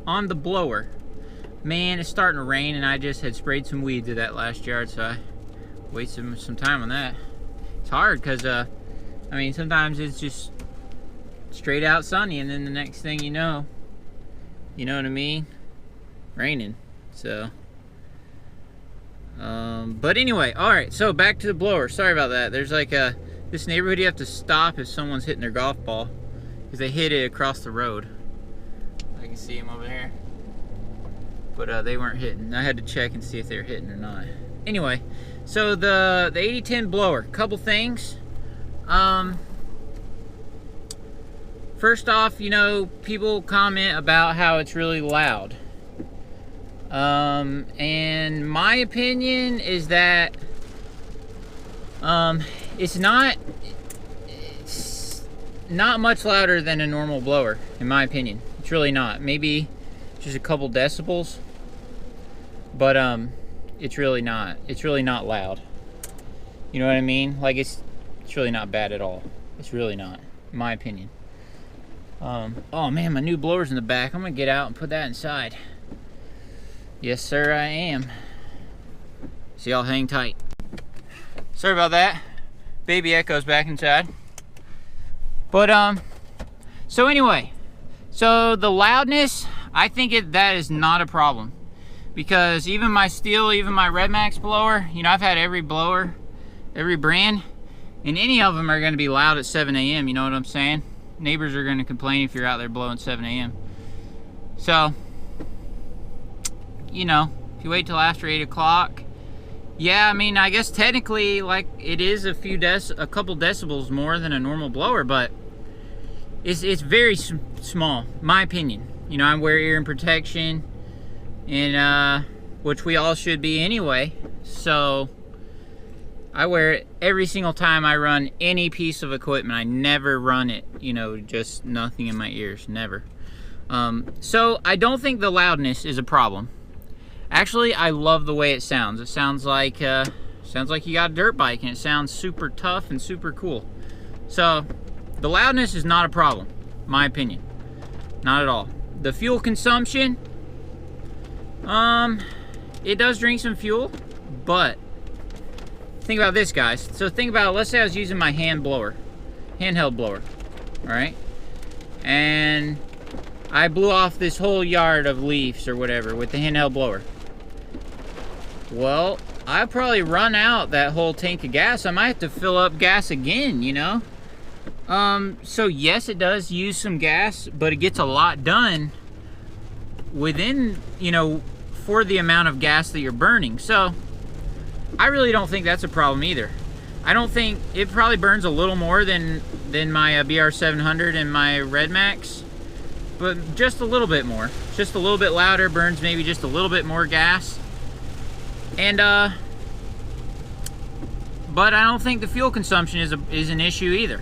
on the blower. Man, it's starting to rain, and I just had sprayed some weeds at that last yard, so I wasted some time on that. It's hard because, I mean, sometimes it's just straight out sunny, and then the next thing you know what I mean? Raining. So, but anyway, all right, so back to the blower. Sorry about that. There's like this neighborhood you have to stop if someone's hitting their golf ball because they hit it across the road. I can see them over there, but they weren't hitting. I had to check and see if they were hitting or not. Anyway, so the 8010 blower, couple things. First off, you know, people comment about how it's really loud. And my opinion is that it's not much louder than a normal blower, in my opinion. It's really not. Maybe just a couple decibels, but it's really not loud. You know what I mean? Like it's really not bad at all. It's really not, in my opinion. Oh man, my new blower's in the back. I'm gonna get out and put that inside. Yes sir, I am. So y'all hang tight. Sorry about that. Baby Echo's back inside. But so anyway, so the loudness, I think that is not a problem, because even my Stihl, even my Redmax blower, you know, I've had every blower, every brand, and any of them are going to be loud at 7 a.m. You know what I'm saying? Neighbors are going to complain if you're out there blowing 7 a.m. So, you know, if you wait till after 8 o'clock, yeah, I mean, I guess technically, like, it is a couple decibels more than a normal blower, but it's very small, my opinion. You know, I wear ear and protection, and which we all should be anyway. So I wear it every single time I run any piece of equipment. I never run it, you know, just nothing in my ears, never. So I don't think the loudness is a problem. Actually, I love the way it sounds. It sounds like you got a dirt bike, and it sounds super tough and super cool. So the loudness is not a problem, my opinion. Not at all. The fuel consumption, it does drink some fuel, but think about this, guys. So think about, let's say I was using my handheld blower, all right? And I blew off this whole yard of leaves or whatever with the handheld blower. Well, I probably run out that whole tank of gas. I might have to fill up gas again, you know? So yes, it does use some gas, but it gets a lot done within, you know, for the amount of gas that you're burning. So I really don't think that's a problem either. I don't think it probably burns a little more than my BR700 and my Redmax, but just a little bit more. Just a little bit louder, burns maybe just a little bit more gas. And but I don't think the fuel consumption is an issue either.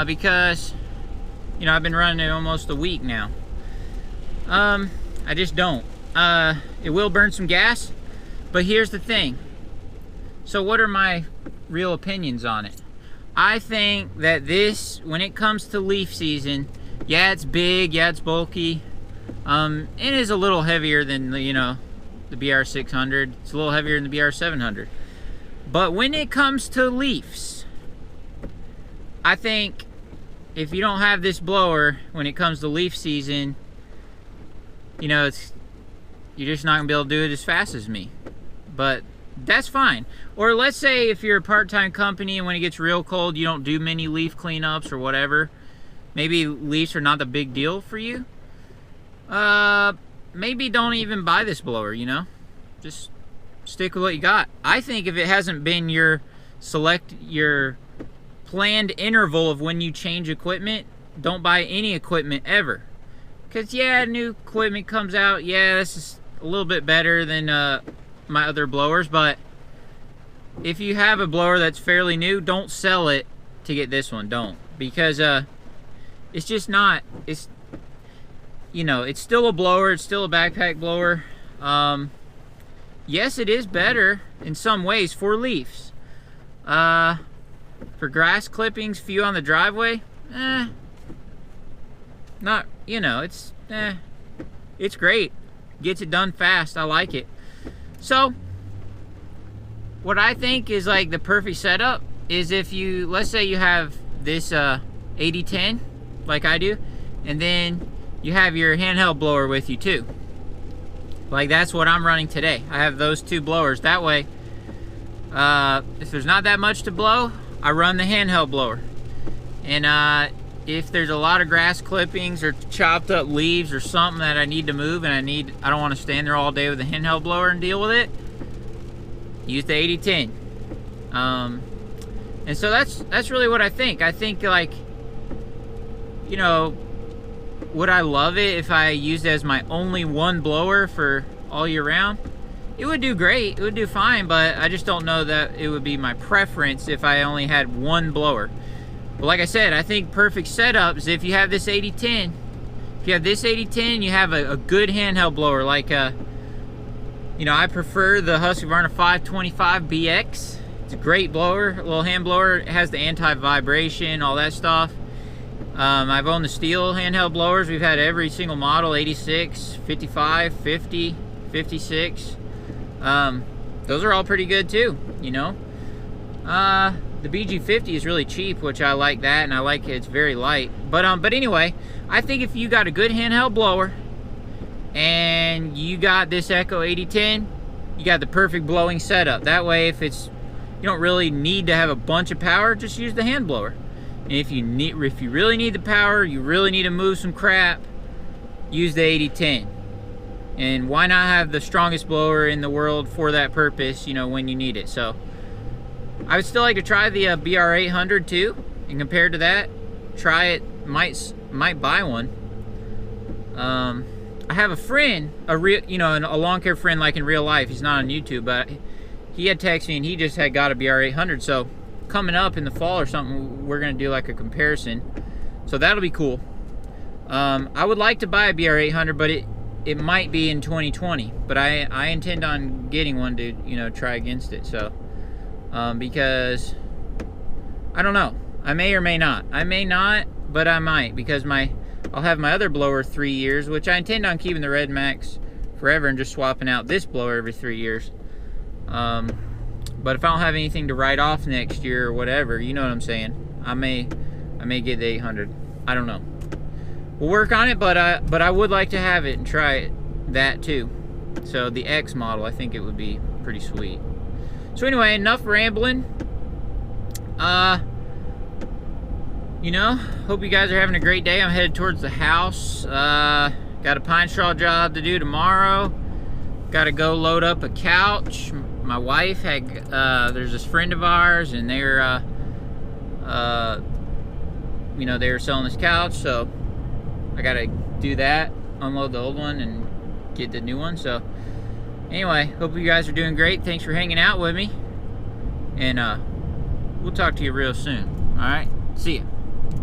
Because, you know, I've been running it almost a week now. I just don't. It will burn some gas, but here's the thing. So what are my real opinions on it? I think that this, when it comes to leaf season, yeah, it's big, yeah, it's bulky. It is a little heavier than, you know, the BR600. It's a little heavier than the BR700. But when it comes to leaves, I think if you don't have this blower when it comes to leaf season, you know, you're just not gonna be able to do it as fast as me. But that's fine. Or let's say if you're a part-time company and when it gets real cold, you don't do many leaf cleanups or whatever. Maybe leaves are not the big deal for you. Maybe don't even buy this blower, you know? Just stick with what you got. I think if it hasn't been your planned interval of when you change equipment, don't buy any equipment ever. Because yeah, new equipment comes out, yeah, this is a little bit better than my other blowers, but if you have a blower that's fairly new, don't sell it to get this one. Don't, because it's just not, it's, you know, it's still a blower, it's still a backpack blower. Yes, it is better in some ways for leaves. For grass clippings, few on the driveway, not, you know, it's It's great. Gets it done fast. I like it. So what I think is like the perfect setup is if you, let's say you have this 8010 like I do, and then you have your handheld blower with you too. Like that's what I'm running today. I have those two blowers. That way, if there's not that much to blow, I run the handheld blower. And if there's a lot of grass clippings or chopped up leaves or something that I need to move and I don't want to stand there all day with the handheld blower and deal with it, use the 8010. And so that's really what I think. I think, like, you know, would I love it if I used it as my only one blower for all year round? It would do great, it would do fine, but I just don't know that it would be my preference if I only had one blower. But like I said, I think perfect setup is if you have this 8010. If you have this 8010, you have a good handheld blower. Like, you know, I prefer the Husqvarna 525 BX. It's a great blower, a little hand blower. It has the anti-vibration, all that stuff. I've owned the Stihl handheld blowers. We've had every single model, 86, 55, 50, 56. Those are all pretty good too, you know. The BG50 is really cheap, which I like that, and I like it's very light. But anyway, I think if you got a good handheld blower and you got this Echo 8010, you got the perfect blowing setup. That way, if you don't really need to have a bunch of power, just use the hand blower. And if you really need the power, you really need to move some crap, use the 8010. And why not have the strongest blower in the world for that purpose, you know, when you need it. So I would still like to try the BR800 too, and compared to that, try it. Might buy one. I have a friend, a lawn care friend, like in real life. He's not on YouTube, but he had texted me and he just had got a BR800. So coming up in the fall or something, we're gonna do like a comparison. So that'll be cool. I would like to buy a BR800, but it might be in 2020. But I intend on getting one to, you know, try against it. So because I don't know, I may or may not. I may not, but I might, because I'll have my other blower 3 years, which I intend on keeping the Redmax forever and just swapping out this blower every 3 years. But if I don't have anything to write off next year or whatever, you know what I'm saying, I may get the 800. I don't know. We'll work on it, but I would like to have it and try that too. So the X model, I think it would be pretty sweet. So anyway, enough rambling. You know, hope you guys are having a great day. I'm headed towards the house. Got a pine straw job to do tomorrow. Got to go load up a couch. My wife had, there's this friend of ours, and they're, you know, they were selling this couch, so I got to do that, unload the old one, and get the new one. So anyway, hope you guys are doing great. Thanks for hanging out with me, and we'll talk to you real soon. All right, see ya.